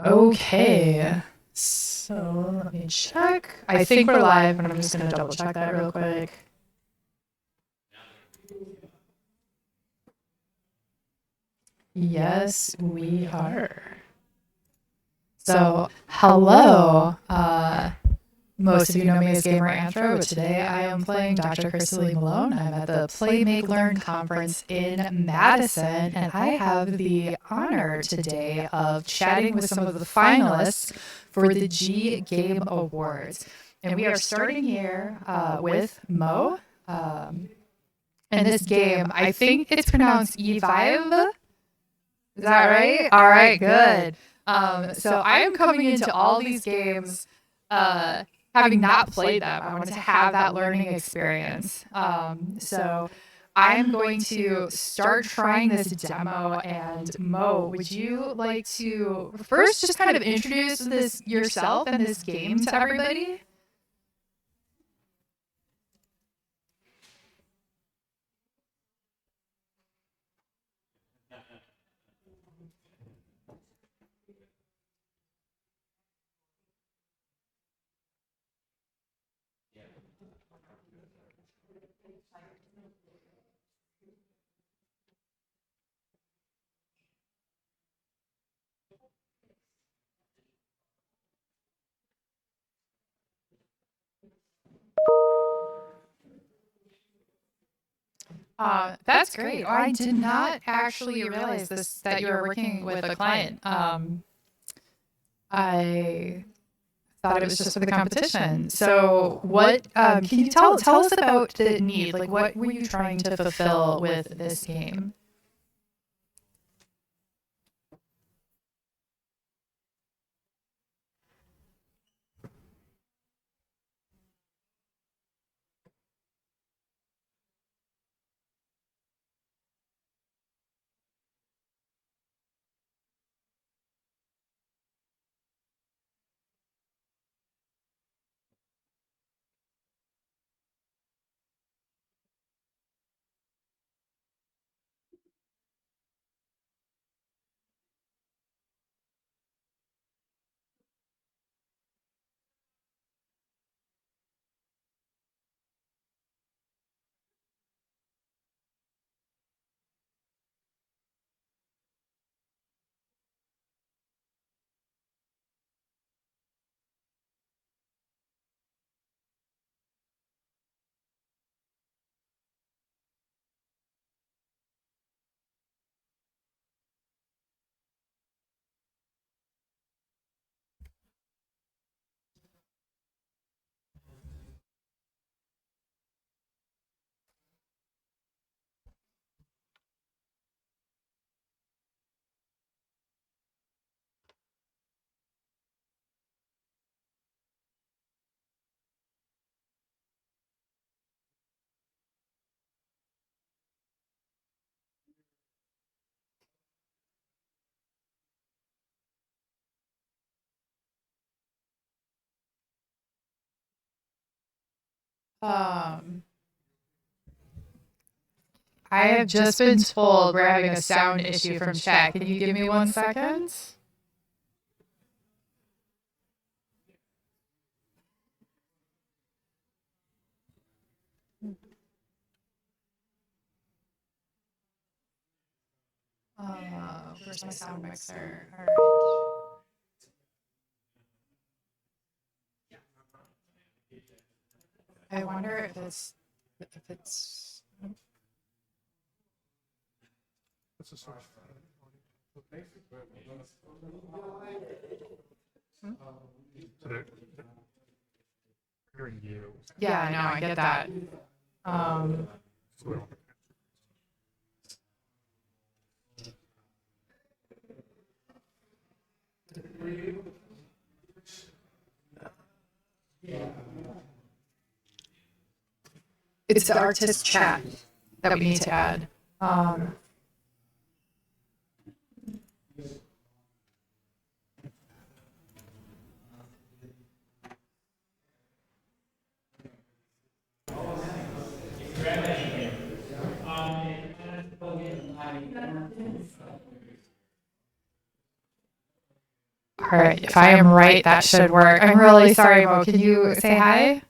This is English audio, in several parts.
Okay, so let me check. I think we're live, but I'm just gonna double check that real quick. Yes, we are. So, hello. Most of you know me as Gamer Anthro, but today I am playing Dr. Krista-Lee Malone. I'm at the Play, Make, Learn conference in Madison, and I have the honor today of chatting with some of the finalists for the G Game Awards. And we are starting here with Mo. And this game, I think it's pronounced E5. Is that right? All right, good. So I am coming into all these games having not played them. I wanted to have that learning experience. So I'm going to start trying this demo. And Mo, would you like to first just kind of introduce this yourself and this game to everybody? That's great. I did not actually realize this that you were working with a client. I thought it was just for the competition. So, what can you tell us about the need? Like, what were you trying to fulfill with this game? Um, I have just been told we're having a sound issue from chat. Can you give me 1 second? Where's my sound mixer? All right. I wonder if it's. Yeah, I know. I get that. Um, it's the artist chat that we need to add. All All right, if I am right, that should work. I'm really sorry, Mo. Can you say hi?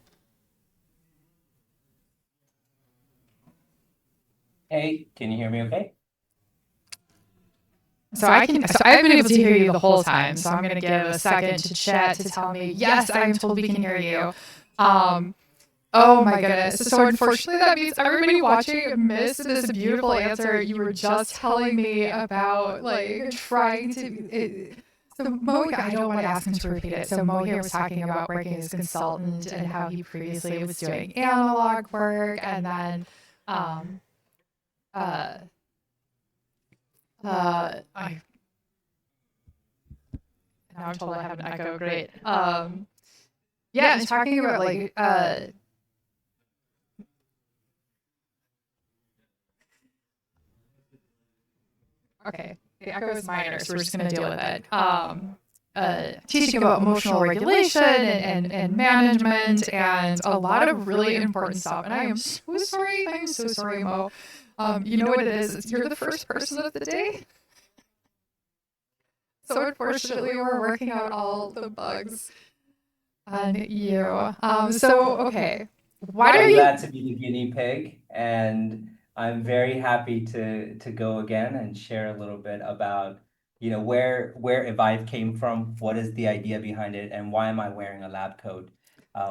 Hey, can you hear me okay? So I've been able to hear you the whole time. So I'm gonna give a second to chat to tell me, yes, I'm told we can hear you. Um, oh my goodness. So unfortunately that means everybody watching missed this beautiful answer you were just telling me about like trying to so Mo, I don't want to ask him to repeat it. So Mo here was talking about working as a consultant and how he previously was doing analog work and then um uh I now I'm told I have an echo. Great. Yeah, and talking about like okay, the echo is minor, so we're just gonna deal with it. Teaching about emotional regulation and management and a lot of really important stuff. And I am so sorry. I am so sorry, Mo. You know what it is? You're the first person of the day. So unfortunately, we're working out all the bugs on you. So okay, why don't I'm you? glad to be the guinea pig, and I'm very happy to go again and share a little bit about, where Evive came from, what is the idea behind it, and why am I wearing a lab coat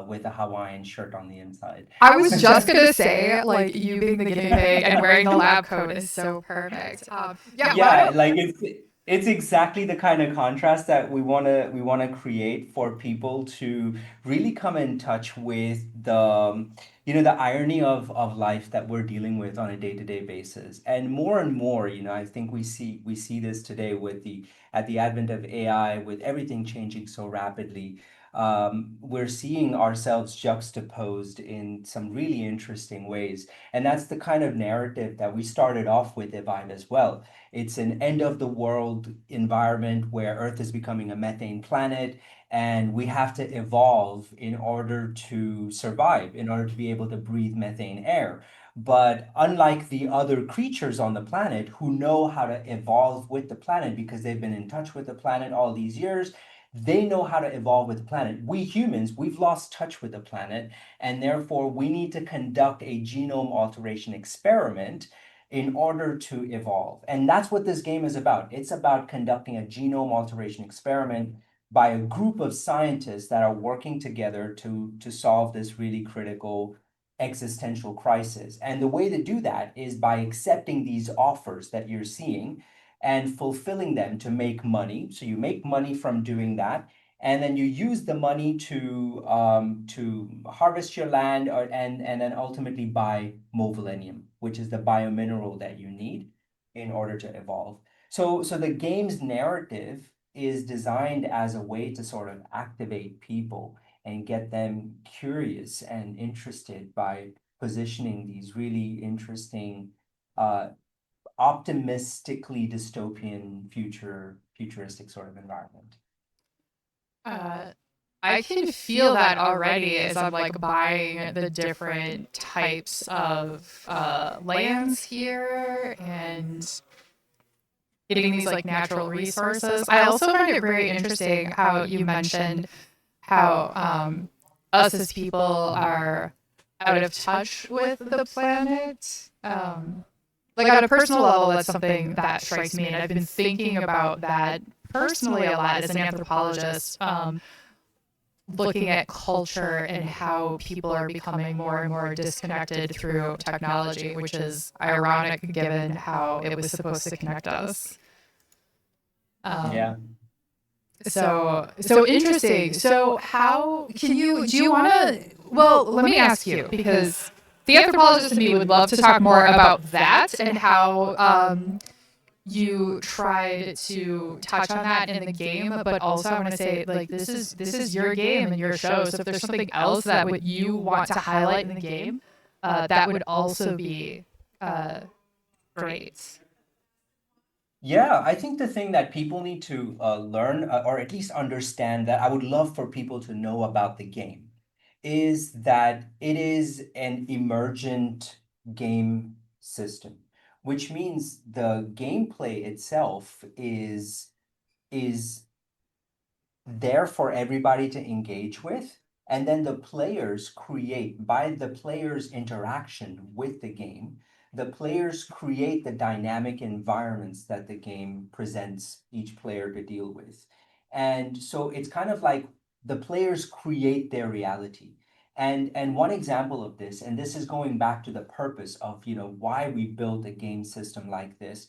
with a Hawaiian shirt on the inside. I was just gonna say, like you being the guinea pig and wearing the lab coat is so perfect. Yeah, why Yeah, don't like it's exactly the kind of contrast that we wanna create for people to really come in touch with the irony of life that we're dealing with on a day-to-day basis. And more, I think we see this today with the at the advent of AI, with everything changing so rapidly. We're seeing ourselves juxtaposed in some really interesting ways. And that's the kind of narrative that we started off with, Evine, as well. It's an end of the world environment where Earth is becoming a methane planet, and we have to evolve in order to survive, in order to be able to breathe methane air. But unlike the other creatures on the planet who know how to evolve with the planet because they've been in touch with the planet all these years, they know how to evolve with the planet. We humans, we've lost touch with the planet, and therefore we need to conduct a genome alteration experiment in order to evolve. And that's what this game is about. It's about conducting a genome alteration experiment by a group of scientists that are working together to solve this really critical existential crisis. And the way to do that is by accepting these offers that you're seeing and fulfilling them to make money. So you make money from doing that, and then you use the money to harvest your land, and then ultimately buy Movalenium, which is the biomineral that you need in order to evolve. So the game's narrative is designed as a way to sort of activate people and get them curious and interested by positioning these really interesting, uh, optimistically dystopian futuristic sort of environment. uh, I can feel that already as I'm like buying the different types of lands here and getting these like natural resources. I also find it very interesting how you mentioned how us as people are out of touch with the planet. Like on a personal level, that's something that strikes me, and I've been thinking about that personally a lot as an anthropologist. Looking at culture and how people are becoming more and more disconnected through technology, which is ironic given how it was supposed to connect us. Yeah. Um, so interesting. So how can you do you want to well, let me ask you because the anthropologist in me would love to talk more about that and how you tried to touch on that in the game, but also I want to say like this is your game and your show. So if there's something else that would you want to highlight in the game, that would also be uh, great. Yeah, I think the thing that people need to learn, or at least understand, that I would love for people to know about the game, is that it is an emergent game system, which means the gameplay itself is there for everybody to engage with. And then the players create, by the players' interaction with the game, the players create the dynamic environments that the game presents each player to deal with. And so it's kind of like the players create their reality. And one example of this, and this is going back to the purpose of, why we built a game system like this,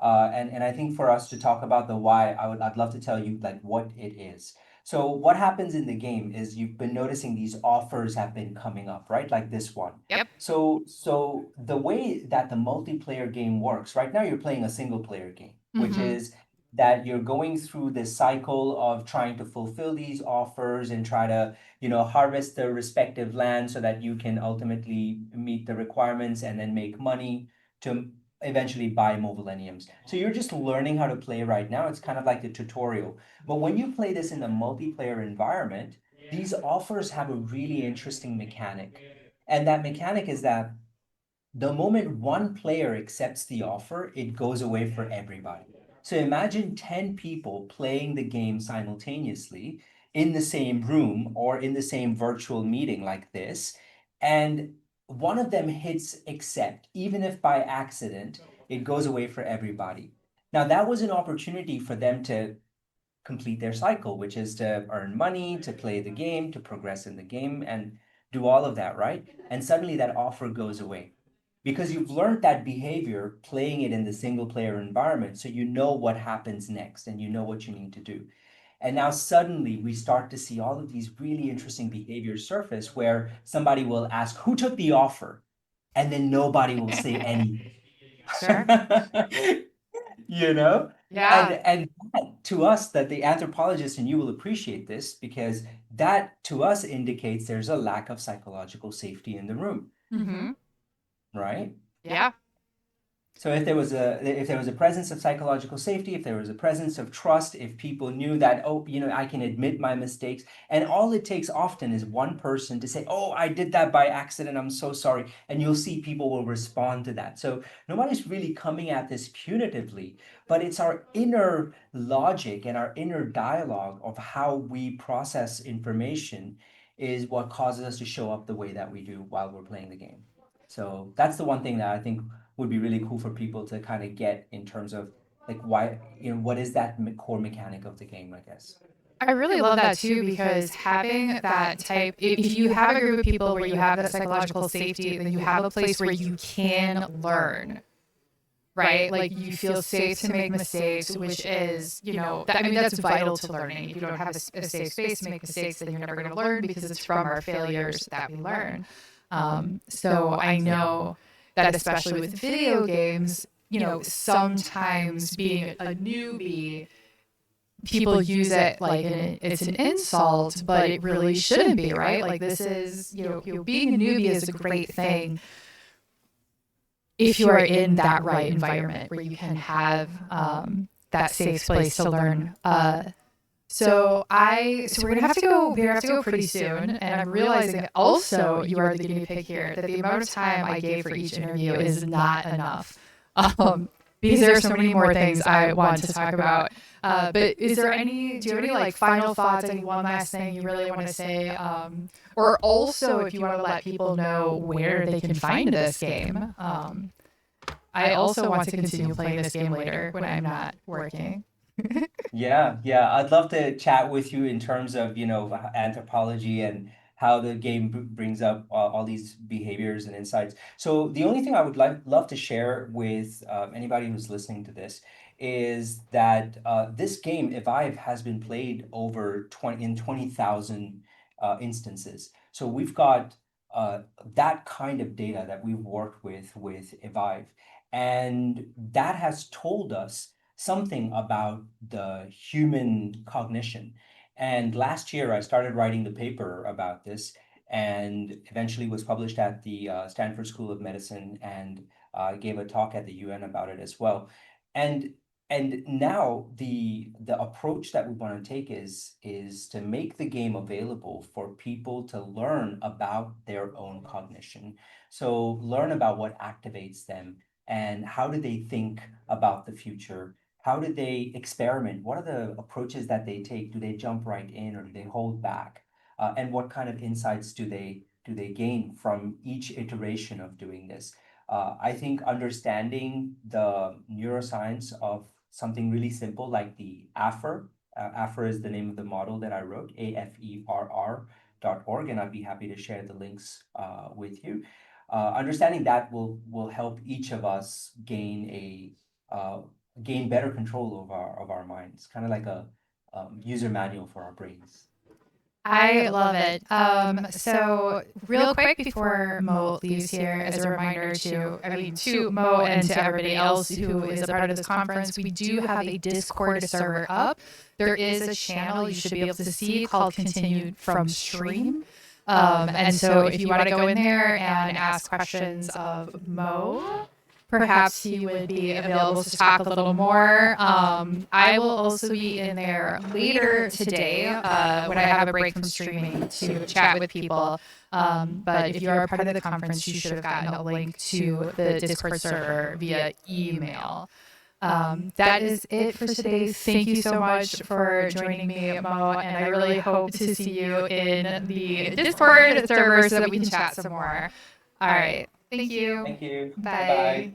and I think for us to talk about the why, I'd love to tell you like what it is. So what happens in the game is you've been noticing these offers have been coming up, right? Like this one. Yep. So the way that the multiplayer game works, right now you're playing a single player game, which Mm-hmm. is that you're going through this cycle of trying to fulfill these offers and try to, harvest the respective land so that you can ultimately meet the requirements and then make money to eventually buy millenniums. So you're just learning how to play right now. It's kind of like the tutorial. But when you play this in a multiplayer environment, these offers have a really interesting mechanic. And that mechanic is that the moment one player accepts the offer, it goes away for everybody. So imagine 10 people playing the game simultaneously in the same room or in the same virtual meeting like this, and one of them hits accept, even if by accident, it goes away for everybody. Now, that was an opportunity for them to complete their cycle, which is to earn money, to play the game, to progress in the game, and do all of that, right? And suddenly that offer goes away because you've learned that behavior playing it in the single player environment. So you know what happens next and you know what you need to do. And now suddenly we start to see all of these really interesting behaviors surface where somebody will ask, who took the offer? And then nobody will say anything. Sure. you know Yeah. and that, to us, that the anthropologist and you will appreciate this, because that to us indicates there's a lack of psychological safety in the room, Mm-hmm. right? Yeah. So if there was a presence of psychological safety, if there was a presence of trust, if people knew that, oh, I can admit my mistakes, and all it takes often is one person to say, oh, I did that by accident, I'm so sorry, and you'll see people will respond to that. So nobody's really coming at this punitively, but it's our inner logic and our inner dialogue of how we process information is what causes us to show up the way that we do while we're playing the game. So that's the one thing that I think would be really cool for people to kind of get in terms of like why, what is that core mechanic of the game, I guess. I really love that too because having that type, if you have a group of people where you have that psychological safety, then you have a place where you can learn, right? Like you feel safe to make mistakes, which is, I mean, that's vital to learning. If you don't have a safe space to make mistakes, then you're never going to learn because it's from our failures that we learn. So I know that especially with video games, sometimes being a newbie, people use it like it's an insult, but it really shouldn't be, right? Like this is, being a newbie is a great thing if you are in that right environment where you can have that safe place to learn. So we're gonna have to go. We're gonna have to go pretty soon, and I'm realizing also you are the guinea pig here. That the amount of time I gave for each interview is not enough, because there are so many more things I want to talk about. But is there any? Do you have any like final thoughts? Any one last thing you really want to say? Or also, if you want to let people know where they can find this game. I also want to continue playing this game later when I'm not working. Yeah, yeah, I'd love to chat with you in terms of, anthropology and how the game brings up all these behaviors and insights. So the only thing I would love to share with anybody who's listening to this is that this game, Evive, has been played over 20,000 instances. So we've got that kind of data that we've worked with Evive, and that has told us something about the human cognition. And last year, I started writing the paper about this and eventually was published at the Stanford School of Medicine, and gave a talk at the UN about it as well. And and now the approach that we want to take is to make the game available for people to learn about their own cognition. So learn about what activates them and how do they think about the future, How did they experiment? What are the approaches that they take? Do they jump right in or do they hold back? And what kind of insights do they gain from each iteration of doing this? I think understanding the neuroscience of something really simple like the AFER. AFER is the name of the model that I wrote, AFERR.org, and I'd be happy to share the links with you. Understanding that will help each of us gain better control of our minds, kind of like a user manual for our brains. I love it. So real quick before Mo leaves here, as a reminder to Mo and to everybody else who is a part of this conference, we do have a Discord server up. There is a channel you should be able to see called Continued from Stream. And so if you want to go in there and ask questions of Mo, perhaps he would be available to talk a little more. I will also be in there later today when I have a break from streaming to chat with people. But if you're a part of the conference, you should have gotten a link to the Discord server via email. That is it for today. Thank you so much for joining me, Mo, and I really hope to see you in the Discord server so that we can chat some more. All right. Thank you. Thank you. Bye. Bye-bye.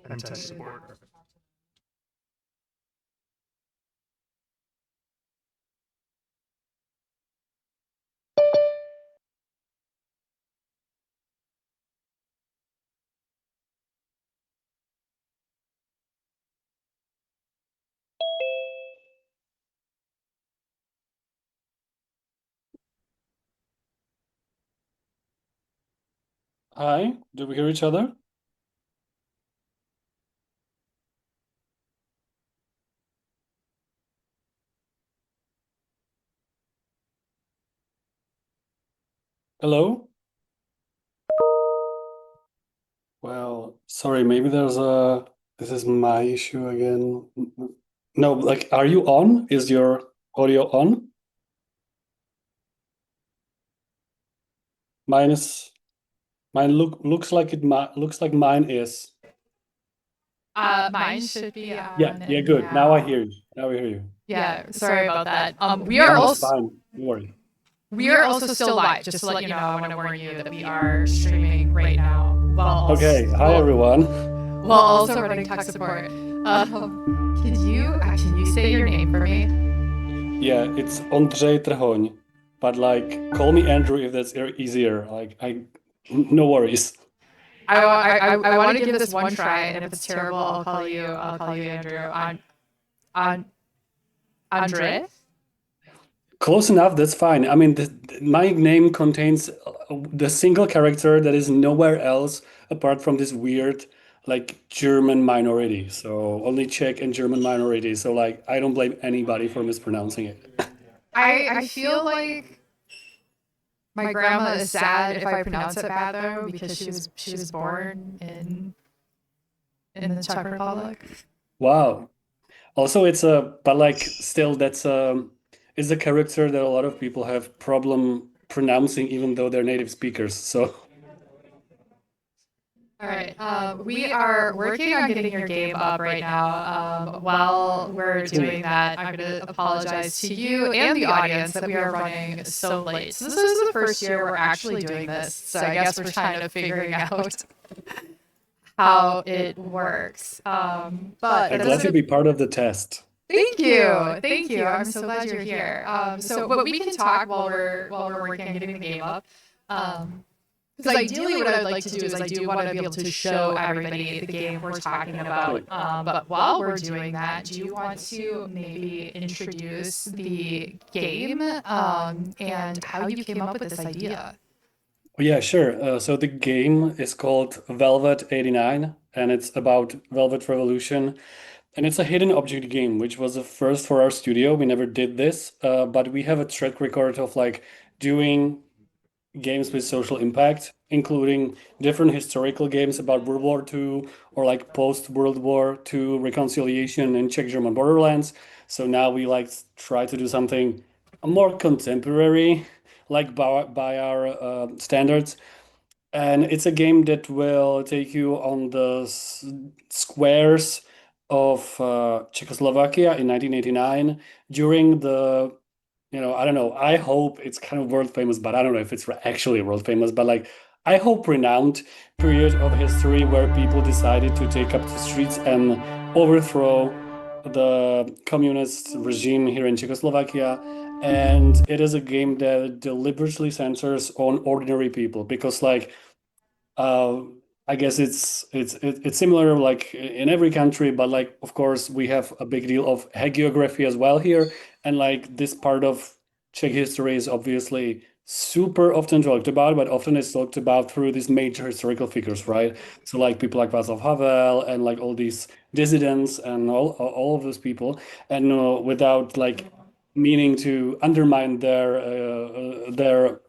And test support. Hi, do we hear each other? Hello? Well, sorry, maybe this is my issue again. No, like, are you on? Is your audio on? Mine looks like looks like mine is. Mine should be on. Yeah, good. Now I hear you. Now I hear you. Yeah, sorry about that. We No, are it's also fine. Don't worry. we are also still live. Just to let you know, I want to warn you that we are streaming right now. Okay, hi everyone. While also running tech support. Can you say your name for me? Yeah, it's Ondřej Trhoň, but like call me Andrew if that's easier. No worries. I want to give this one try, and if it's terrible, I'll call you Andrew. On Andre. Close enough, that's fine. I mean, my name contains the single character that is nowhere else apart from this weird, like, German minority. So only Czech and German minority. So, like, I don't blame anybody for mispronouncing it. I feel like my grandma is sad if I pronounce it bad though, because she was born in the Czech Republic. Wow. Also, but like, still, it's a character that a lot of people have problem pronouncing, even though they're native speakers. So, All right. We are working on getting your game up right now. While we're doing that, I'm going to apologize to you and the audience that we are running so late. So this is the first year we're actually doing this. So I guess we're kind of figuring out how it works. But I'm glad to be part of the test. Thank you. Thank you. I'm so glad you're here. But we can talk while we're working on getting the game up. Because ideally, what I would like to do is I do want to be able to show everybody the game we're talking about. But while we're doing that, do you want to maybe introduce the game and how you came up with this idea? Yeah, sure. So the game is called Velvet 89, and it's about Velvet Revolution. And it's a hidden object game, which was a first for our studio. We never did this, but we have a track record of like doing games with social impact, including different historical games about World War II or like post-World War II reconciliation in Czech-German borderlands. So now we like try to do something more contemporary, like by our standards. And it's a game that will take you on the squares of Czechoslovakia in 1989 during the, I don't know, I hope it's kind of world famous, but I don't know if it's actually world famous, but like, I hope renowned period of history where people decided to take up the streets and overthrow the communist regime here in Czechoslovakia. And it is a game that deliberately centers on ordinary people because, like, uh, I guess it's similar like in every country, but like of course we have a big deal of hagiography as well here, and like this part of Czech history is obviously super often talked about, but often it's talked about through these major historical figures, right? So like people like Václav Havel and like all these dissidents and all of those people, and without like meaning to undermine their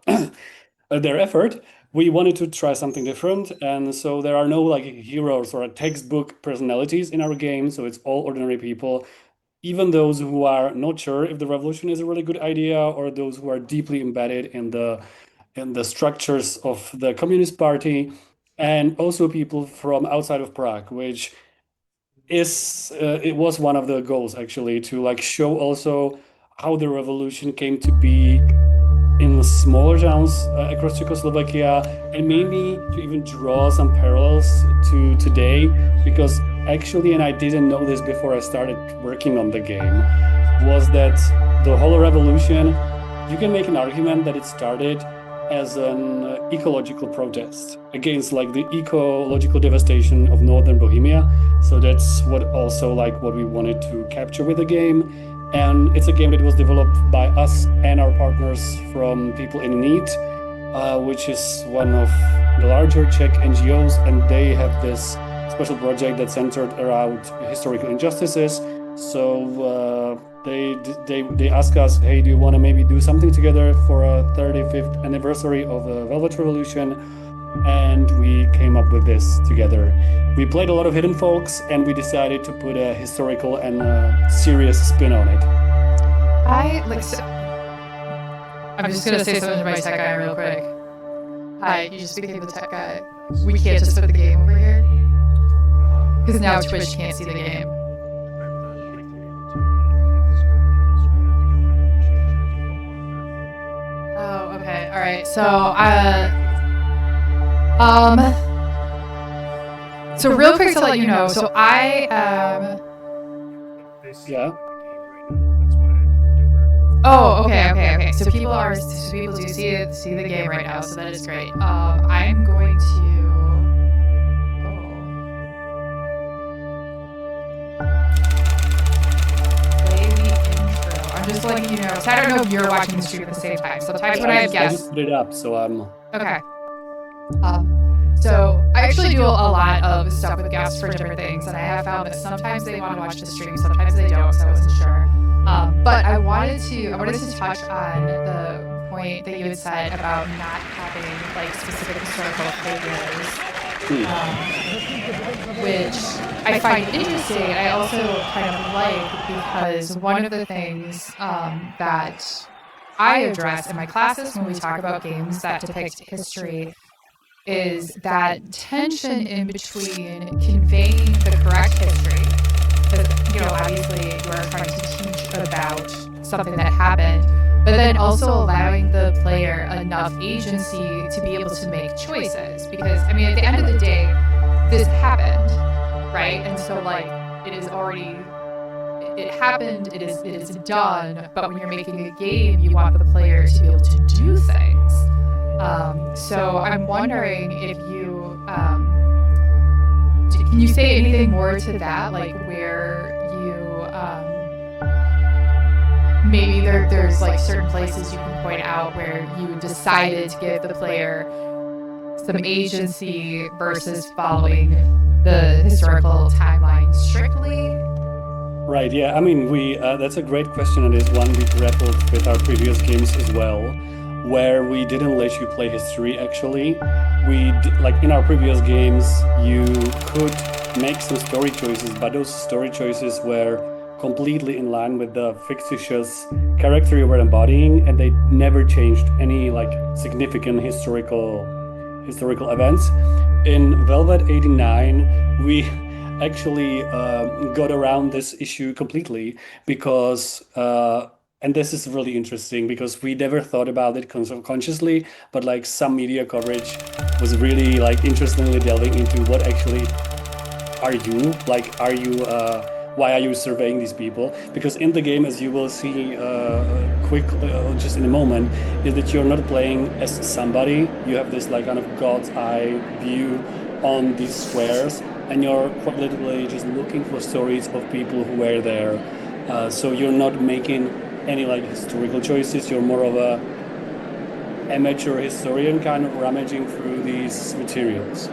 effort, we wanted to try something different. And so there are no like heroes or textbook personalities in our game. So it's all ordinary people, even those who are not sure if the revolution is a really good idea, or those who are deeply embedded in the structures of the Communist Party, and also people from outside of Prague, which is it was one of the goals actually to like show also how the revolution came to be in smaller towns across Czechoslovakia, and maybe to even draw some parallels to today, because actually, and I didn't know this before I started working on the game, was that the whole revolution, you can make an argument that it started as an ecological protest against like the ecological devastation of northern Bohemia. So that's what we wanted to capture with the game. And it's a game that was developed by us and our partners from People in Need, which is one of the larger Czech NGOs, and they have this special project that's centered around historical injustices. So they ask us, hey, do you want to maybe do something together for a 35th anniversary of the Velvet Revolution? And we came up with this together. We played a lot of Hidden Folks, and we decided to put a historical and serious spin on it. I'm just gonna say something to my tech guy real quick. Hi, you just became the tech guy. We can't just put the game over here because now Twitch can't see the game. Oh, okay, all right. So real quick to let you know, so I am. Yeah. Oh, okay. So people do see the game right now, so that is great. I'm going to. Play the intro. I'm just letting you know. So I don't know if you're watching the stream at the same time. Sometimes when I have I guests. just put it up, so I'm. Okay. So I actually do a lot of stuff with guests for different things, and I have found that sometimes they want to watch the stream, sometimes they don't. So I wasn't sure. But I wanted to touch on the point that you had said about not having like specific historical figures, which I find interesting. I also kind of like because one of the things that I address in my classes when we talk about games that depict history is that tension in between conveying the correct history, because obviously you are trying to teach about something that happened, but then also allowing the player enough agency to be able to make choices. Because at the end of the day, this happened, right? And so like it happened, it is done, but when you're making a game, you want the player to be able to do things. So I'm wondering if you can you say anything more to that, like where you maybe there's like certain places you can point out where you decided to give the player some agency versus following the historical timeline strictly. Right, yeah. We that's a great question, and is one we grappled with our previous games as well, where we didn't let you play history. Actually, like in our previous games, you could make some story choices, but those story choices were completely in line with the fictitious character you were embodying, and they never changed any like significant historical events. In Velvet 89, we actually got around this issue completely because and this is really interesting because we never thought about it consciously, but like some media coverage was really like interestingly delving into what actually are you like, why are you surveying these people? Because in the game, as you will see just in a moment, is that you're not playing as somebody. You have this like kind of God's eye view on these squares, and you're quite literally just looking for stories of people who were there. So you're not making any like historical choices. You're more of a amateur historian kind of rummaging through these materials.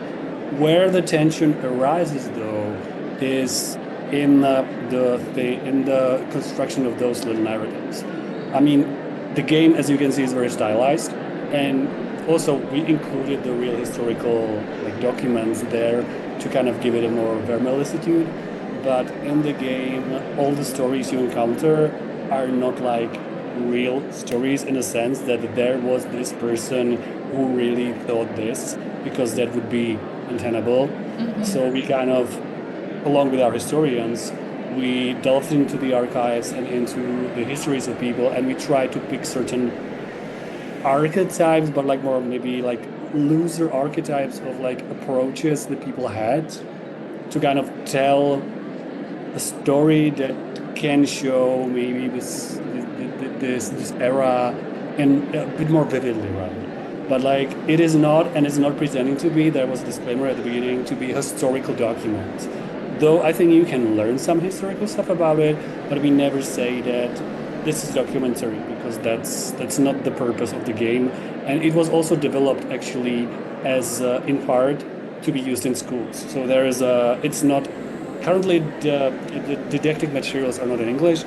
Where the tension arises, though, is in the construction of those little narratives. The game, as you can see, is very stylized, and also we included the real historical like documents there to kind of give it a more verisimilitude. But in the game, all the stories you encounter are not like real stories in the sense that there was this person who really thought this, because that would be untenable. Mm-hmm. So we kind of, along with our historians, we delved into the archives and into the histories of people, and we tried to pick certain archetypes, but like more maybe like looser archetypes of like approaches that people had to kind of tell a story that can show maybe this era in a bit more vividly, rather. But like it is not, and it's not pretending to be. There was a disclaimer at the beginning to be a historical document. Though I think you can learn some historical stuff about it, but we never say that this is documentary, because that's not the purpose of the game. And it was also developed actually as in part to be used in schools. So there is it's not currently the didactic materials are not in English,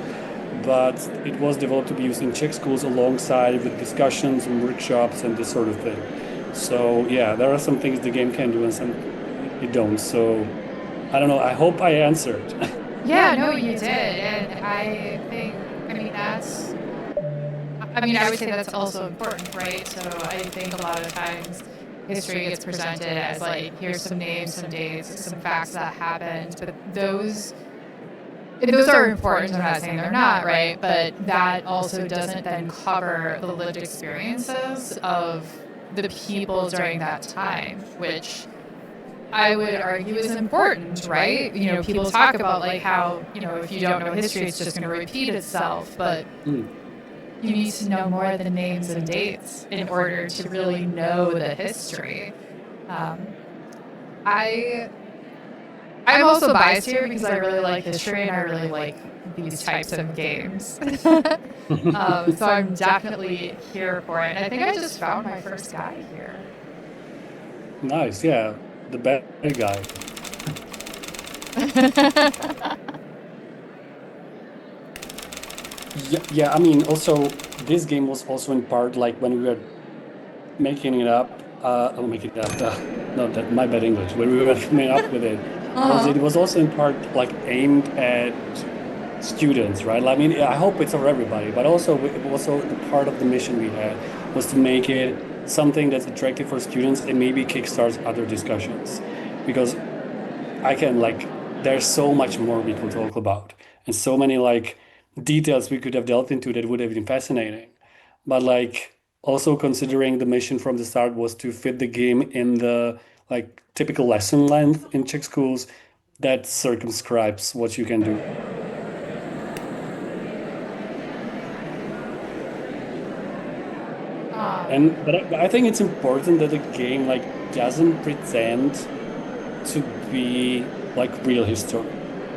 but it was developed to be used in Czech schools alongside with discussions and workshops and this sort of thing. So yeah, there are some things the game can do and some it don't. So I don't know. I hope I answered. Yeah, no, you did. And I think, that's, I would say that's also important, right? So I think a lot of times history gets presented as like, here's some names, some dates, some facts that happened, but those are important. I'm not saying they're not, right? But that also doesn't then cover the lived experiences of the people during that time, which I would argue is important, right? People talk about like how, if you don't know history, it's just going to repeat itself. But you need to know more than names and dates in order to really know the history. I'm also biased here because I really like history and I really like these types of games. So I'm definitely here for it. And I think I just found my first guy here. Nice, yeah, the bad guy. Yeah, I mean, also this game was also in part like when we were making it up. Making it up. No, that my bad English. When we were coming up with it, it was also in part like aimed at students, right? I mean, I hope it's for everybody, but also it was also the part of the mission we had was to make it something that's attractive for students and maybe kickstarts other discussions, because I can like there's so much more we can talk about and so many like details we could have delved into that would have been fascinating. But like also considering the mission from the start was to fit the game in the like typical lesson length in Czech schools, that circumscribes what you can do. But I think it's important that the game like doesn't pretend to be like real history.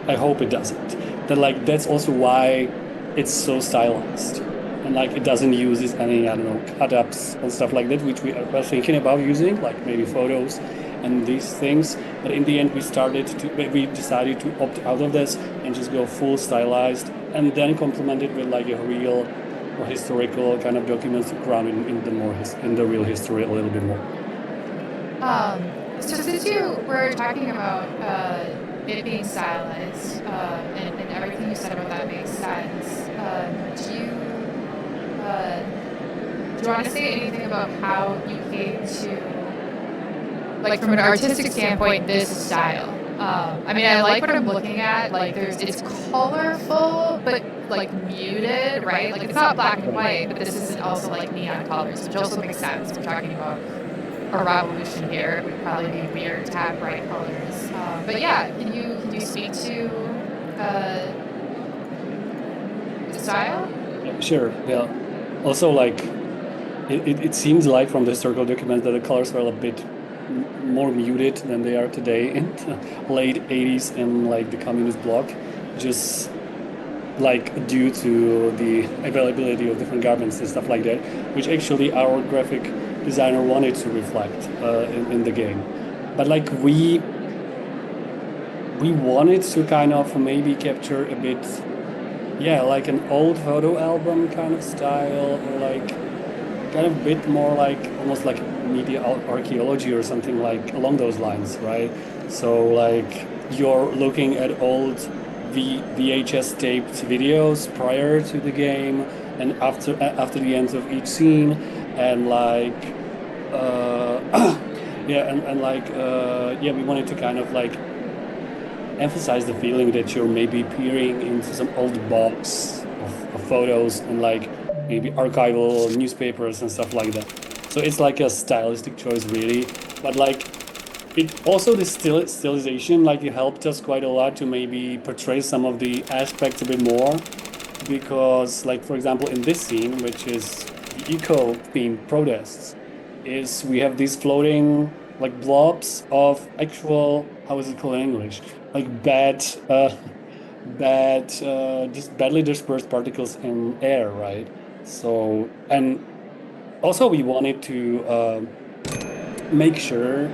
I hope it doesn't. That like that's also why it's so stylized. And like it doesn't use any, I don't know, cut-ups and stuff like that, which we were thinking about using, like maybe photos and these things. But in the end we decided to opt out of this and just go full stylized and then complement it with like a real or historical kind of documents to ground in the in the real history a little bit more. So since you were talking about it being stylized and everything you said about that makes sense, do you want to say anything about how you came to, like from an artistic standpoint, this style? I mean, I like what I'm looking at. Like, it's colorful, but like muted, right? Like it's not black and white, but this isn't also like neon colors, which also makes sense. We're talking about a revolution here. It would probably be weird to have bright colors. But yeah, can you speak to the style? Sure. Yeah. Also, like it seems like from the historical documents that the colors were a bit more muted than they are today in the late 80s and like the communist bloc, just like due to the availability of different garments and stuff like that, which actually our graphic designer wanted to reflect in the game. But like we wanted to kind of maybe capture a bit, yeah, like an old photo album kind of style, or like kind of a bit more like almost like media archaeology or something like along those lines, right? So like you're looking at old VHS taped videos prior to the game and after the end of each scene, and like yeah, and like yeah, we wanted to kind of like emphasize the feeling that you're maybe peering into some old box of photos and like maybe archival newspapers and stuff like that. So it's like a stylistic choice, really. But like it also the stylization like it helped us quite a lot to maybe portray some of the aspects a bit more, because like for example in this scene, which is the eco themed protests, is we have these floating like blobs of actual, how is it called in English, like just badly dispersed particles in air, right? So and also we wanted to make sure,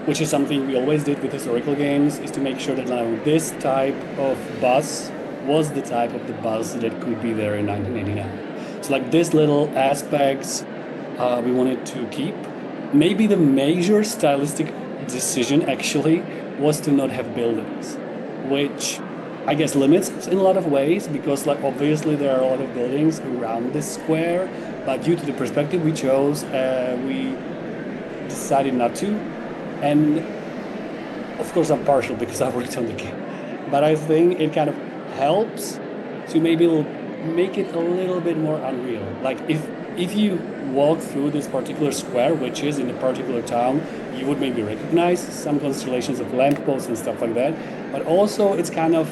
which is something we always did with historical games, is to make sure that now this type of bus was the type of the bus that could be there in 1989. So like these little aspects we wanted to keep. Maybe the major stylistic decision actually was to not have buildings, which I guess limits us in a lot of ways, because like obviously there are a lot of buildings around this square, but due to the perspective we chose, we decided not to. And of course, I'm partial because I worked on the game, but I think it kind of helps to maybe make it a little bit more unreal. Like if you walk through this particular square, which is in a particular town, you would maybe recognize some constellations of lampposts and stuff like that. But also, it's kind of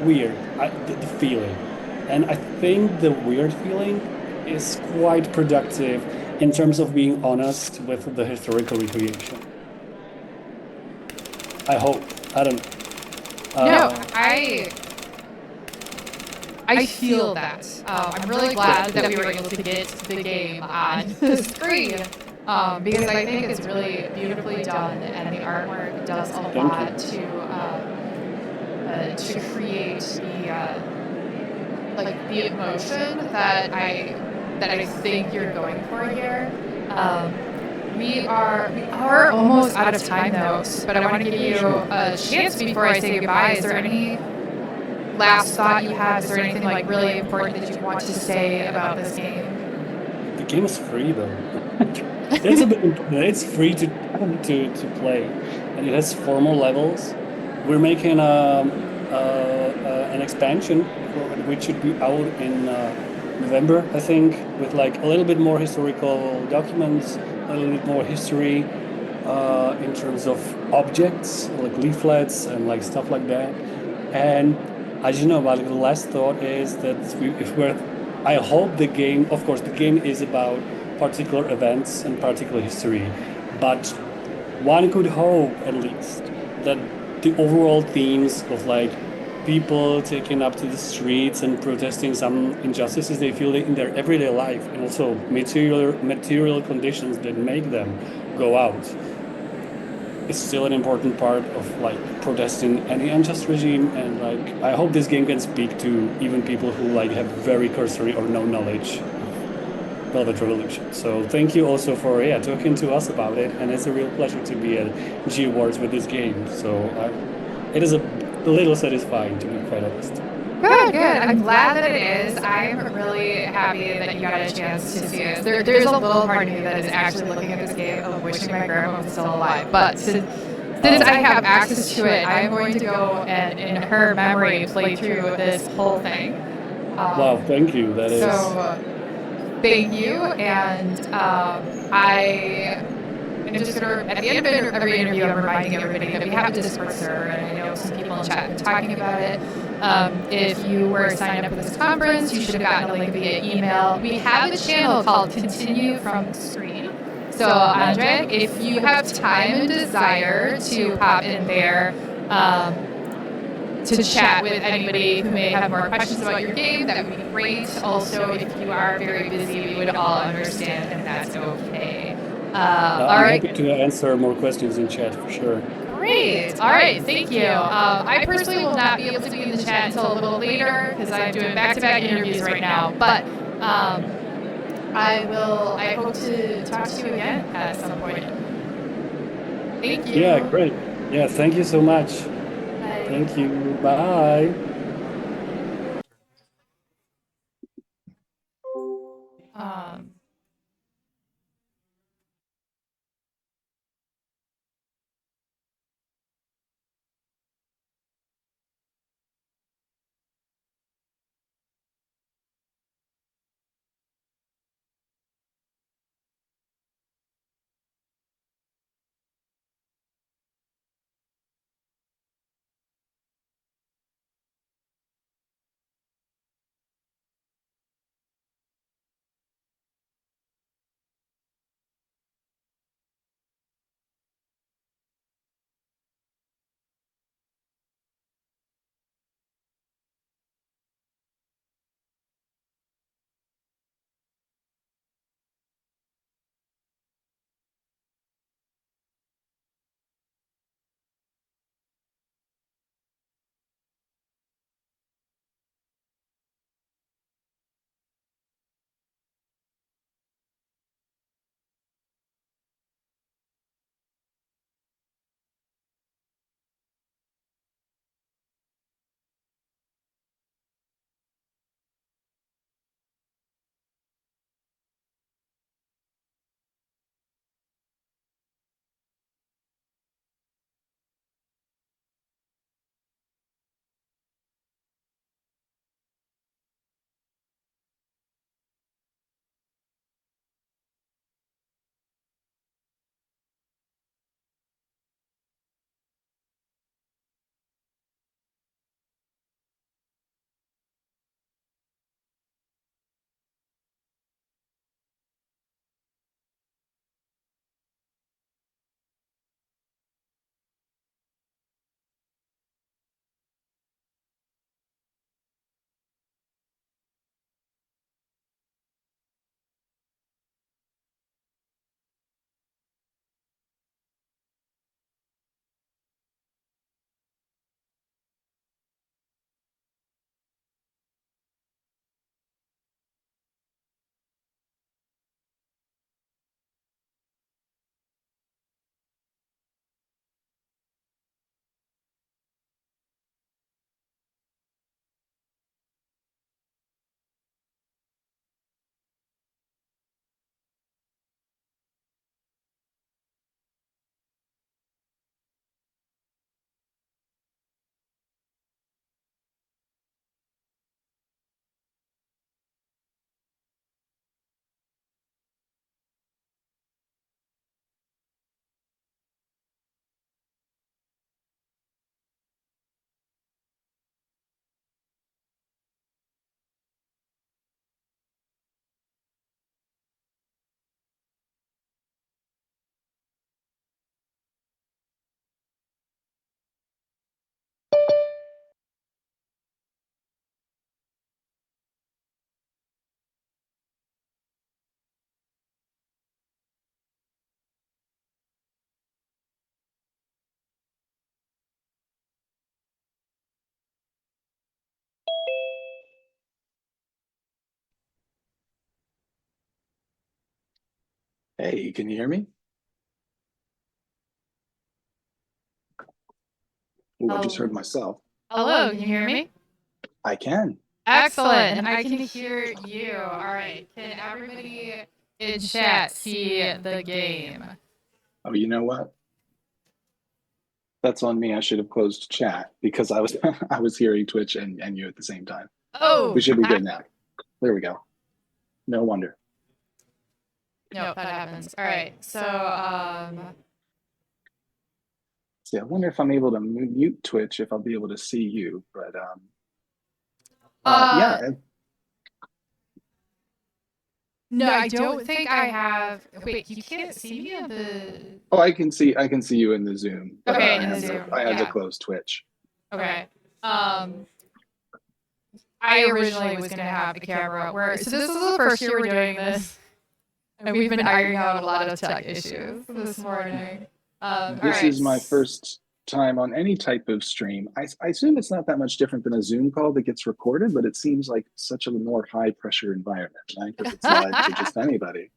weird, the feeling, and I think the weird feeling is quite productive in terms of being honest with the historical recreation. I hope. I don't know. No, I feel that. I'm really glad that we were able to get the game on the screen because I think it's really beautifully done, and the artwork does a Thank you. lot to create the emotion that I think you're going for here. Um, we are almost out of time though, but I want to give you Sure. a chance before I say goodbye. Is there any last thought you have? Is there anything like really important that you want to say about this game? The game is free though. That's a bit important. It's free to play, and it has 4 more levels. We're making an expansion which should be out in November, I think, with like a little bit more historical documents, a little bit more history in terms of objects, like leaflets and like stuff like that. And as you know, like the last thought is that if we're, I hope the game, of course, the game is about particular events and particular history, but one could hope at least that the overall themes of like people taking up to the streets and protesting some injustices they feel in their everyday life, and also material conditions that make them go out, is still an important part of like protesting any unjust regime. And like I hope this game can speak to even people who like have very cursory or no knowledge of Velvet Revolution. So thank you also for talking to us about it, and it's a real pleasure to be at G Awards with this game. So it is a little satisfying, to be quite honest. Good, good. I'm glad that it is. I'm really happy that you got a chance to see it. There's a little part of me that is actually looking at this game of wishing my grandma was still alive. But since I have access to it, I'm going to go and, in her memory, play through this whole thing. Wow, thank you. That is. So thank you, and I'm just gonna, at the end of every interview, I'm reminding everybody that we have a Discord server, and I know some people in chat have been talking about it. If you were signed up for this conference, you should have gotten a link via email. We have a channel called Continue from the Screen. So, Andre, if you have time and desire to pop in there to chat with anybody who may have more questions about your game, that would be great. Also, if you are very busy, we would all understand, and that's okay. All I'm right. happy to answer more questions in chat for sure. Great. All right. Thank you. I personally will not be able to be in the chat until a little later because I'm doing back-to-back interviews right now. But I will. I hope to talk to you again at some point. Thank you. Yeah, great. Yeah, thank you so much. Bye. Thank you. Bye. Um, Hey, can you hear me? Oh, I just heard myself. Hello, can you hear me? I can. Excellent. And I can hear you. All right. Can everybody in chat see the game? Oh, you know what? That's on me. I should have closed chat because I was I was hearing Twitch and you at the same time. Oh, We should be good now. There we go. No wonder. Nope, that happens. All right. So, See, I wonder if I'm able to mute Twitch if I'll be able to see you, but yeah. no, I don't think I have. Wait, you can't see me on the. Oh, I can see you in the Zoom. But Okay, I in the had to, Zoom. I had to Yeah. close Twitch. Okay. I originally was gonna have a camera where. So this is the first year we're doing this, and we've been ironing out a lot of tech issues this morning. This is my first time on any type of stream. I assume it's not that much different than a Zoom call that gets recorded, but it seems like such a more high pressure environment, right? Because it's live to just anybody.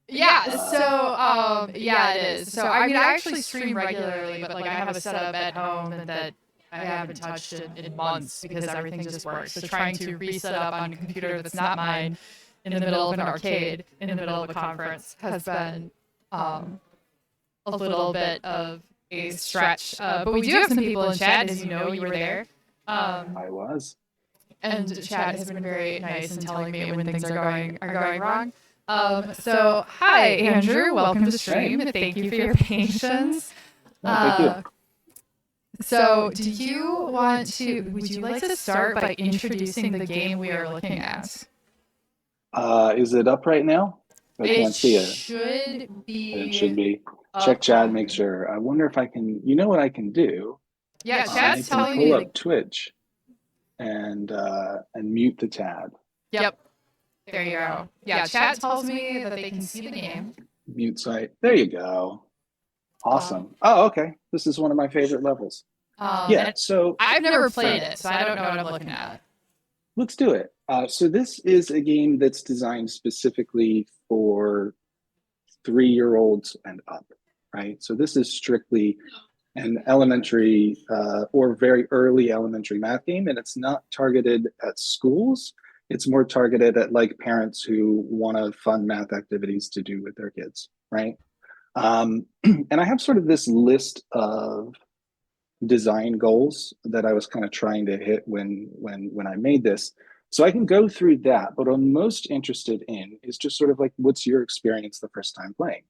Yeah, so yeah, it is. So I mean, I actually stream regularly, but like I have a setup at home that I haven't touched in months because everything just works. So trying to reset up on a computer that's not mine in the middle of an arcade, in the middle of a conference, has been a little bit of a stretch. But we do have some people in chat, as you know, you were there. I was. And chat has been very nice in telling me when things are going wrong. So hi Andrew, welcome to the stream. Thank you for your patience. Thank you. So would you like to start by introducing the game we are looking at? Is it up right now? I can't see it. Should be. It should be. Check chat, make sure. I wonder if I can, you know what I can do? Yeah, chat's I telling can pull me. up Twitch and mute the tab. Yep. There you go. Yeah, chat tells me that they can see the game. Mute site. There you go. Awesome. Oh, okay. This is one of my favorite levels. Yeah, so I've never played it, so I don't know what I'm looking at. let's do it. So this is a game that's designed specifically for 3-year-olds and up, right? So this is strictly an elementary or very early elementary math game, and it's not targeted at schools. It's more targeted at like parents who want to fun math activities to do with their kids, right? And I have sort of this list of design goals that I was kind of trying to hit when I made this. So I can go through that, but what I'm most interested in is just sort of like, what's your experience the first time playing?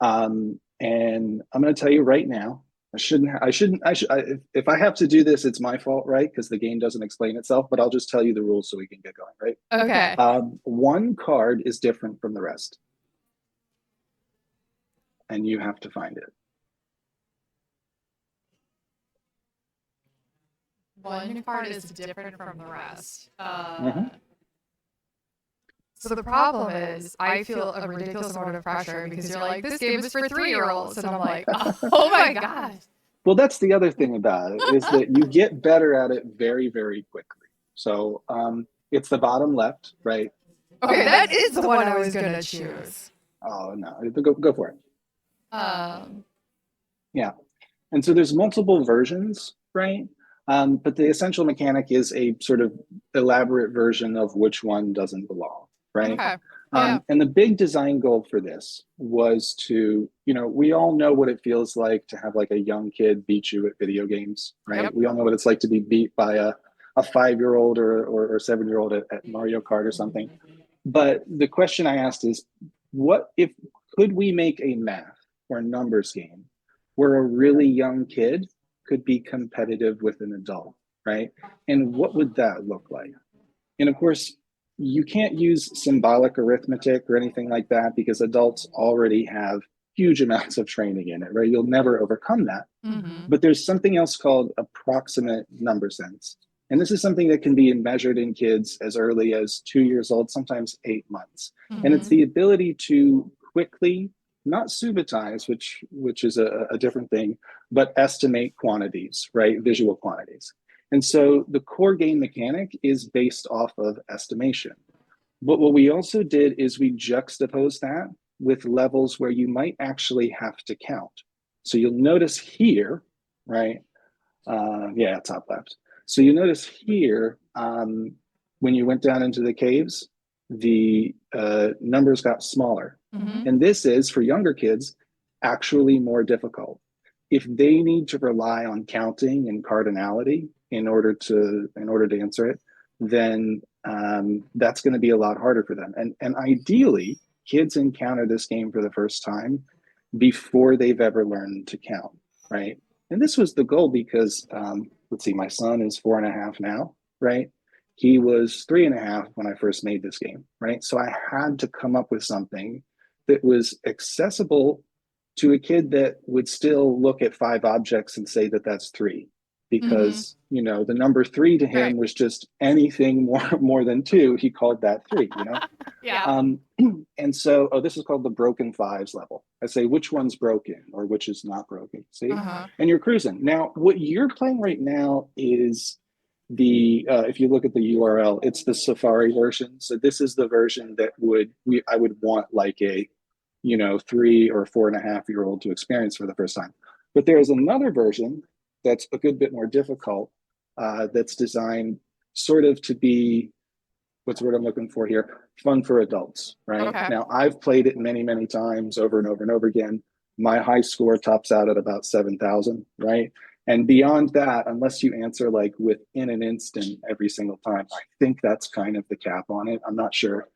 And I'm going to tell you right now, if I have to do this, it's my fault, right? Because the game doesn't explain itself, but I'll just tell you the rules so we can get going, right? Okay. One card is different from the rest, and you have to find it. One card is different from the rest. Mhm. So the problem is, I feel a ridiculous amount of pressure because you're like, this game is for 3-year-olds, and I'm like, oh my god. Well, that's the other thing about it is that you get better at it very, very quickly. So it's the bottom left, right? Okay, that is the one I was gonna choose. Oh no, go for it. Yeah. And so there's multiple versions, right? But the essential mechanic is a sort of elaborate version of which one doesn't belong, right? Okay. Yeah. And the big design goal for this was to, we all know what it feels like to have like a young kid beat you at video games, right? Yep. We all know what it's like to be beat by a 5-year-old or 7-year-old at Mario Kart or something. But the question I asked is, could we make a math or numbers game where a really young kid could be competitive with an adult, right? And what would that look like? And of course, you can't use symbolic arithmetic or anything like that because adults already have huge amounts of training in it, right? You'll never overcome that. Mm-hmm. But there's something else called approximate number sense. And this is something that can be measured in kids as early as 2 years old, sometimes 8 months. Mm-hmm. And it's the ability to quickly, not subitize, which is a different thing, but estimate quantities, right? Visual quantities. And so the core game mechanic is based off of estimation. But what we also did is we juxtaposed that with levels where you might actually have to count. So you'll notice here, right? Yeah, top left. So you notice here, when you went down into the caves, the numbers got smaller. Mhm. And this is, for younger kids, actually more difficult. If they need to rely on counting and cardinality in order to answer it, then that's going to be a lot harder for them. And ideally, kids encounter this game for the first time before they've ever learned to count, right? And this was the goal because, let's see, my son is 4.5 now, right? He was 3.5 when I first made this game, right? So I had to come up with something that was accessible to a kid that would still look at 5 objects and say that that's 3, because you know the number 3 to him Right. was just anything more than 2. He called that 3, you know. Yeah. And so, oh, this is called the broken fives level. I say which one's broken or which is not broken. See, Uh-huh. and you're cruising. Now, what you're playing right now is the if you look at the URL, it's the Safari version. So this is the version that I would want like a 3 or 4.5-year-old to experience for the first time. But there is another version that's a good bit more difficult, that's designed sort of to be, what's the word I'm looking for here? Fun for adults, right? Okay. Now, I've played it many, many times over and over and over again. My high score tops out at about 7,000, right? And beyond that, unless you answer like within an instant every single time, I think that's kind of the cap on it. I'm not sure.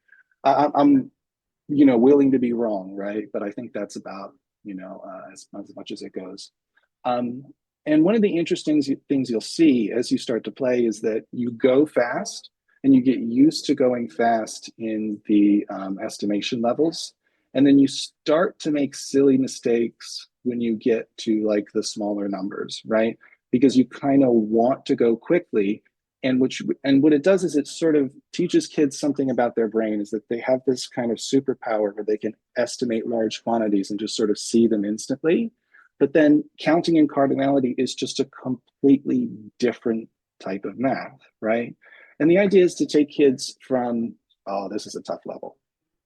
I'm willing to be wrong, right? But I think that's about, as much as it goes. And one of the interesting things you'll see as you start to play is that you go fast and you get used to going fast in the estimation levels. And then you start to make silly mistakes when you get to like the smaller numbers, right? Because you kind of want to go quickly. And what it does is it sort of teaches kids something about their brain, is that they have this kind of superpower where they can estimate large quantities and just sort of see them instantly. But then counting and cardinality is just a completely different type of math, right? And the idea is to take kids from, oh, this is a tough level.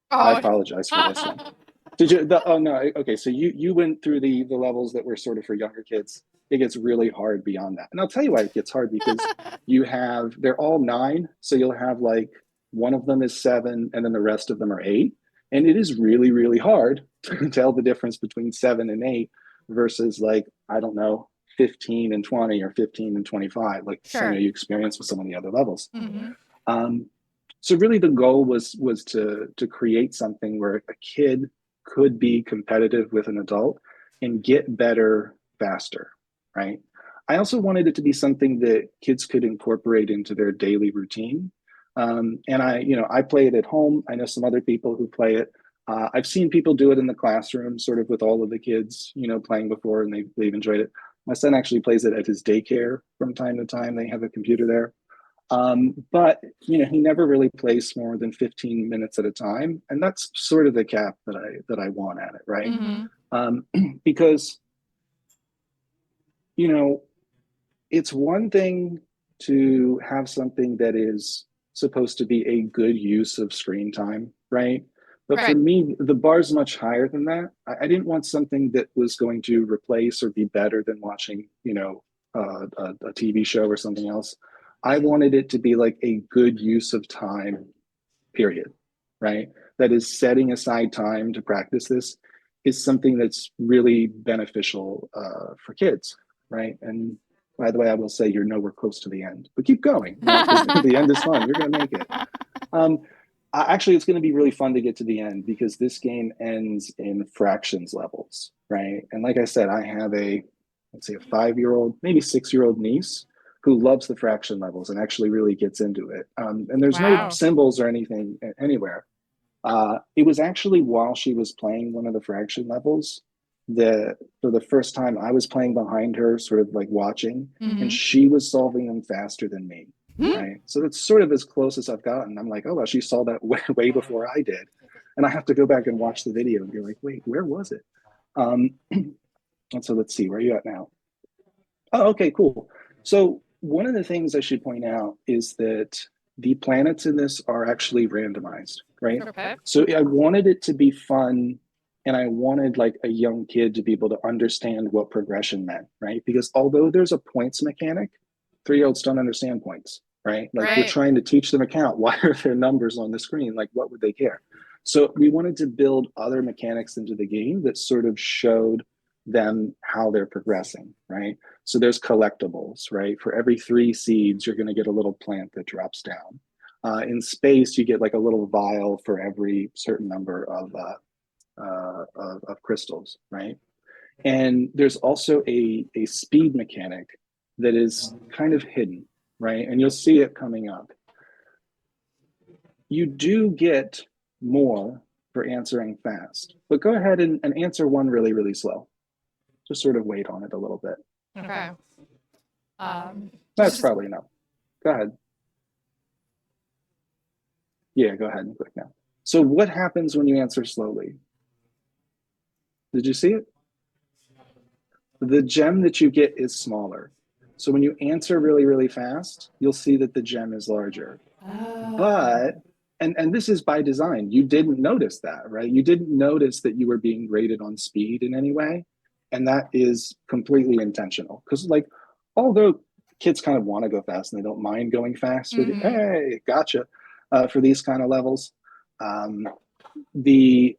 I apologize for this one. Did you? Oh no. Okay, so you went through the levels that were sort of for younger kids. It gets really hard beyond that, and I'll tell you why it gets hard, because they're all 9, so you'll have like one of them is 7, and then the rest of them are 8, and it is really, really hard to tell the difference between 7 and 8 versus like, I don't know, 15 and 20 or 15 and 25, like Sure. you experience with some of the other levels. Mm-hmm. So really the goal was to create something where a kid could be competitive with an adult and get better faster, right? I also wanted it to be something that kids could incorporate into their daily routine. And I play it at home. I know some other people who play it. I've seen people do it in the classroom, sort of with all of the kids, playing before, and they've enjoyed it. My son actually plays it at his daycare from time to time. They have a computer there. But he never really plays more than 15 minutes at a time, and that's sort of the cap that I want at it, right? Mm-hmm. Because it's one thing to have something that is supposed to be a good use of screen time, right? But for Right. me, the bar's much higher than that. I didn't want something that was going to replace or be better than watching, a TV show or something else. I wanted it to be like a good use of time, period, right? That is, setting aside time to practice this is something that's really beneficial for kids, right? And by the way, I will say you're nowhere close to the end, but keep going, because the end is fun. You're going to make it. Actually, it's going to be really fun to get to the end, because this game ends in fractions levels, right? And like I said, I have let's say a 5-year-old, maybe 6-year-old niece who loves the fraction levels and actually really gets into it. And there's no Wow. symbols or anything anywhere. It was actually while she was playing one of the fraction levels that for the first time I was playing behind her, sort of like watching, Mm-hmm. and she was solving them faster than me. Hmm. Right. So that's sort of as close as I've gotten. I'm like, oh, well, she saw that way before I did. And I have to go back and watch the video and be like, wait, where was it? And so let's see, where are you at now? Oh, okay, cool. So one of the things I should point out is that the planets in this are actually randomized, right? Okay. So I wanted it to be fun And I wanted like a young kid to be able to understand what progression meant, right? Because although there's a points mechanic, 3-year-olds don't understand points, right? Like we're Right. trying to teach them account. Why are there numbers on the screen? Like what would they care? So we wanted to build other mechanics into the game that sort of showed them how they're progressing, right? So there's collectibles, right? For every 3 seeds, you're going to get a little plant that drops down. In space, you get like a little vial for every certain number of crystals, right? And there's also a speed mechanic that is kind of hidden, right? And you'll see it coming up. You do get more for answering fast, but go ahead and answer one really, really slow. Just sort of wait on it a little bit. Okay. That's probably enough. Go ahead. Yeah, go ahead and click now. So what happens when you answer slowly? Did you see it? The gem that you get is smaller. So when you answer really, really fast, you'll see that the gem is larger. But, and this is by design, you didn't notice that, right? You didn't notice that you were being graded on speed in any way. And that is completely intentional. Because like, although kids kind of want to go fast and they don't mind going fast, for hey, gotcha, for these kind of levels, the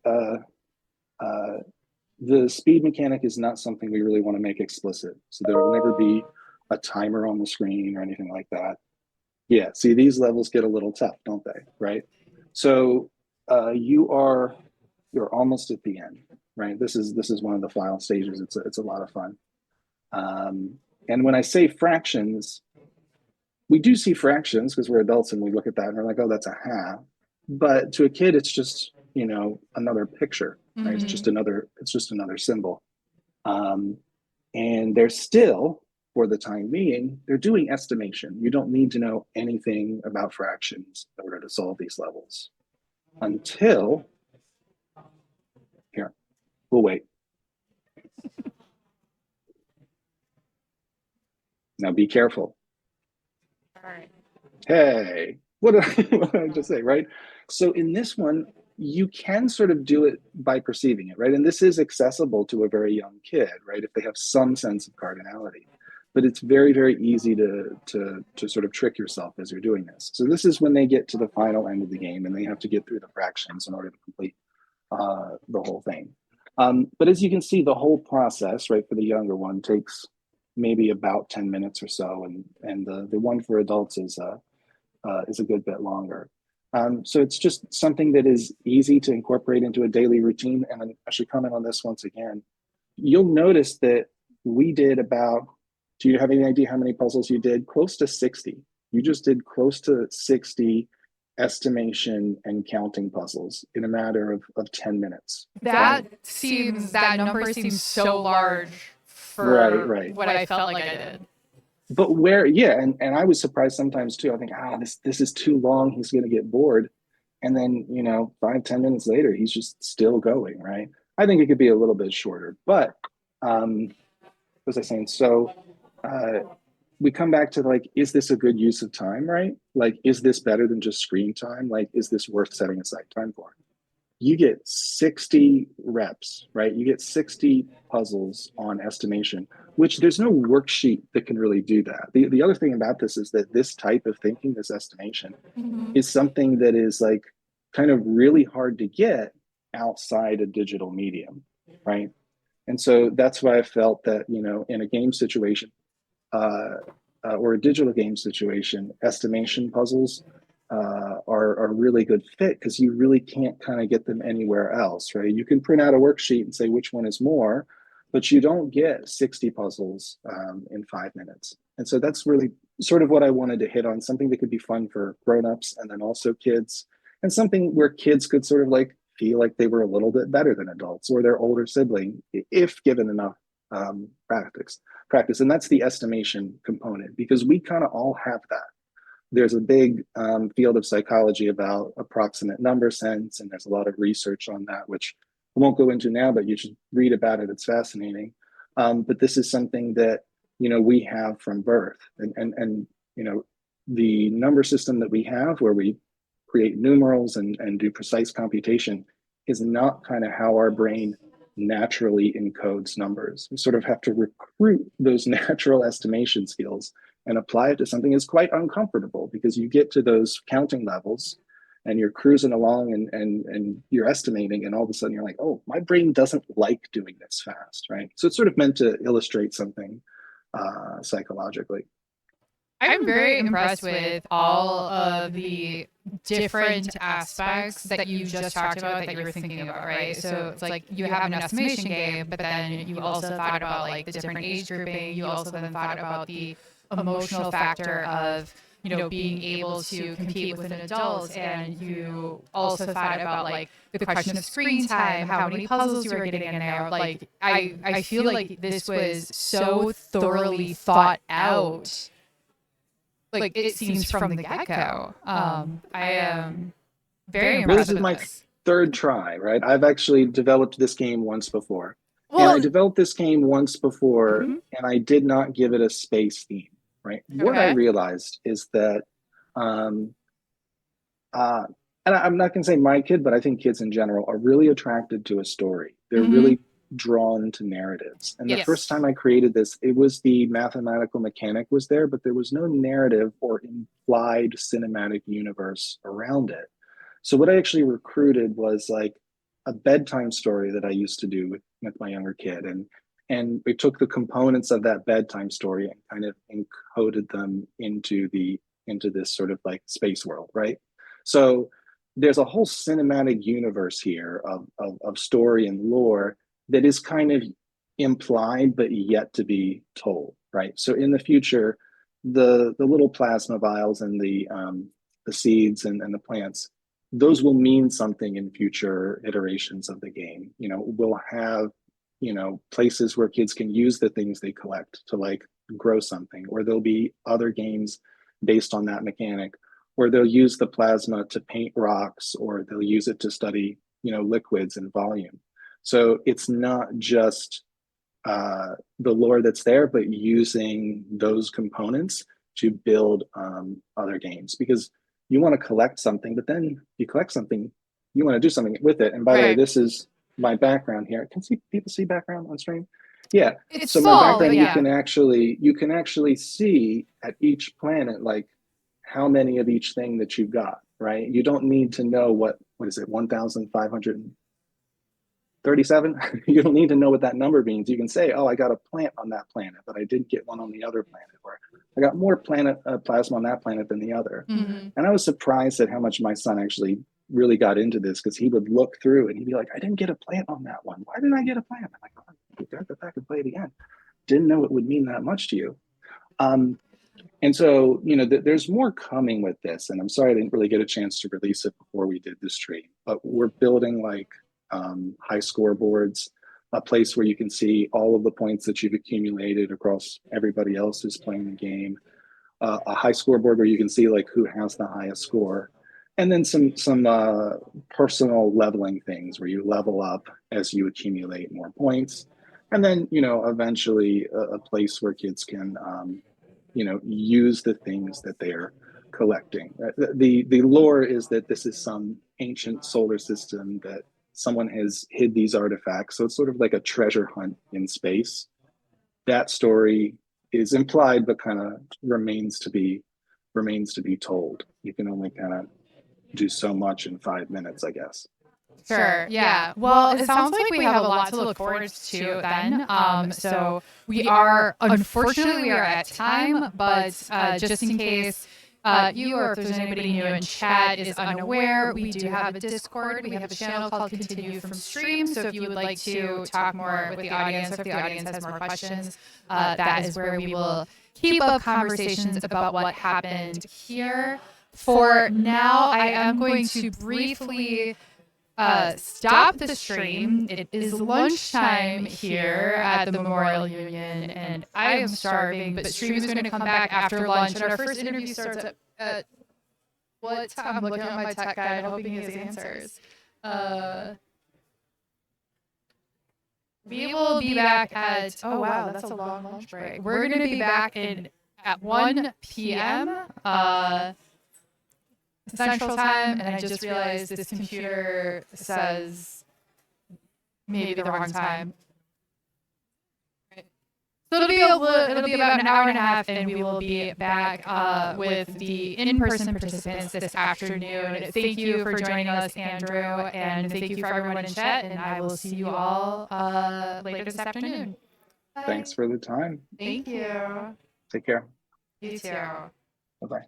speed mechanic is not something we really want to make explicit. So there will never be a timer on the screen or anything like that. Yeah, see, these levels get a little tough, don't they? Right? So you're almost at the end, right? This is one of the final stages. It's a lot of fun. And when I say fractions, we do see fractions because we're adults and we look at that and we're like, oh, that's a half. But to a kid, it's just, you know, another picture, right? It's just another symbol. And they're still, for the time being, they're doing estimation. You don't need to know anything about fractions in order to solve these levels. Until, here, we'll wait. Now be careful. All right. Hey, what did I just say, right? So in this one, you can sort of do it by perceiving it, right? And this is accessible to a very young kid, right? If they have some sense of cardinality. But it's very, very easy to sort of trick yourself as you're doing this. So this is when they get to the final end of the game and they have to get through the fractions in order to complete the whole thing. But as you can see, the whole process, right, for the younger one takes maybe about 10 minutes or so, and the one for adults is a good bit longer. So it's just something that is easy to incorporate into a daily routine. And I should comment on this once again. You'll notice that we did about, do you have any idea how many puzzles you did? Close to 60. You just did close to 60 estimation and counting puzzles in a matter of 10 minutes. That number seems so large for right. what I felt like I did. But where, yeah, and I was surprised sometimes too. I think, this is too long. He's going to get bored. And then, you know, 5-10 minutes later, he's just still going, right? I think it could be a little bit shorter. But what was I saying? So we come back to like, is this a good use of time, right? Like, is this better than just screen time? Like, is this worth setting aside time for? You get 60 reps, right? You get 60 puzzles on estimation, which there's no worksheet that can really do that. The other thing about this is that this type of thinking, this estimation, is something that is like kind of really hard to get outside a digital medium, right? And so that's why I felt that, you know, in a game situation or a digital game situation, estimation puzzles are a really good fit because you really can't kind of get them anywhere else, right? You can print out a worksheet and say which one is more, but you don't get 60 puzzles in 5 minutes. And so that's really sort of what I wanted to hit on, something that could be fun for grown-ups and then also kids, and something where kids could sort of like feel like they were a little bit better than adults or their older sibling if given enough practice. And that's the estimation component, because we kind of all have that. There's a big field of psychology about approximate number sense, and there's a lot of research on that, which I won't go into now, but you should read about it. It's fascinating. But this is something that, you know, we have from birth, and you know, the number system that we have where we create numerals and do precise computation is not kind of how our brain naturally encodes numbers. We sort of have to recruit those natural estimation skills and apply it to something that's quite uncomfortable, because you get to those counting levels and you're cruising along and you're estimating, and all of a sudden you're like, oh, my brain doesn't like doing this fast, right? So it's sort of meant to illustrate something psychologically. I'm very impressed with all of the different aspects that you just talked about that you were thinking about, right? So it's like you have an estimation game, but then you also thought about like the different age grouping. You also then thought about the emotional factor of, you know, being able to compete with an adult. And you also thought about like the question of screen time, how many puzzles you were getting in there. Like I feel like this was so thoroughly thought out. Like it seems from the get-go. I am very Well, impressed this is with my this. third try, right? I've actually developed this game once before. And I Well, developed this game once before, Mhm. and I did not give it a space theme, right? What I Okay. realized is that, um, and I'm not going to say my kid, but I think kids in general are really attracted to a story. They're Mhm. really drawn to narratives. And the first Yes. time I created this, it was the mathematical mechanic was there, but there was no narrative or implied cinematic universe around it. So what I actually recruited was like a bedtime story that I used to do with my younger kid. And we took the components of that bedtime story and kind of encoded them into this sort of like space world, right? So there's a whole cinematic universe here of story and lore that is kind of implied but yet to be told, right? So in the future, the little plasma vials and the seeds and the plants, those will mean something in future iterations of the game. You know, we'll have, you know, places where kids can use the things they collect to like grow something, or there'll be other games based on that mechanic, or they'll use the plasma to paint rocks, or they'll use it to study, you know, liquids and volume. So it's not just the lore that's there, but using those components to build other games, because you want to collect something, but then you collect something, you want to do something with it. And by the way, Right. this is my background here. Can people see background on stream? Yeah. It's So my small, but background, yeah. you can actually see at each planet like how many of each thing that you've got, right? You don't need to know what is it, 1,537? You don't need to know what that number means. You can say, oh, I got a plant on that planet, but I didn't get one on the other planet, or I got more plasma on that planet than the other. Mm-hmm. And I was surprised at how much my son actually really got into this, because he would look through and he'd be like, I didn't get a plant on that one. Why didn't I get a plant? I'm like, oh, you gotta go back and play it again. Didn't know it would mean that much to you. And so, you know, there's more coming with this. And I'm sorry I didn't really get a chance to release it before we did the stream, but we're building like high scoreboards, a place where you can see all of the points that you've accumulated across everybody else who's playing the game, a high scoreboard where you can see like who has the highest score, and then some personal leveling things where you level up as you accumulate more points. And then, you know, eventually a place where kids can, you know, use the things that they're collecting. The lore is that this is some ancient solar system that someone has hid these artifacts. So it's sort of like a treasure hunt in space. That story is implied, but kind of remains to be told. You can only kind of do so much in 5 minutes, I guess. Sure. Yeah. Well, it sounds like we have a lot to look forward to then. So we are, unfortunately, we are at time, but just in case you or if there's anybody new in chat is unaware, we do have a Discord. We have a channel called Continue from Stream. So if you would like to talk more with the audience, or if the audience has more questions, that is where we will keep up conversations about what happened here. For now, I am going to briefly stop the stream. It is lunchtime here at the Memorial Union, and I am starving, but stream is going to come back after lunch, and our first interview starts at what time? I'm looking at my tech guide, hoping he has answers. We will be back at, oh wow, that's a long lunch break. We're going to be back at 1 p.m. Central Time, and I just realized this computer says maybe the wrong time. So it'll be about an hour and a half, and we will be back with the in-person participants this afternoon. Thank you for joining us, Andrew, and thank you for everyone in chat. And I will see you all later this afternoon. Bye. Thanks for the time. Thank you. Take care. You too. Bye-bye.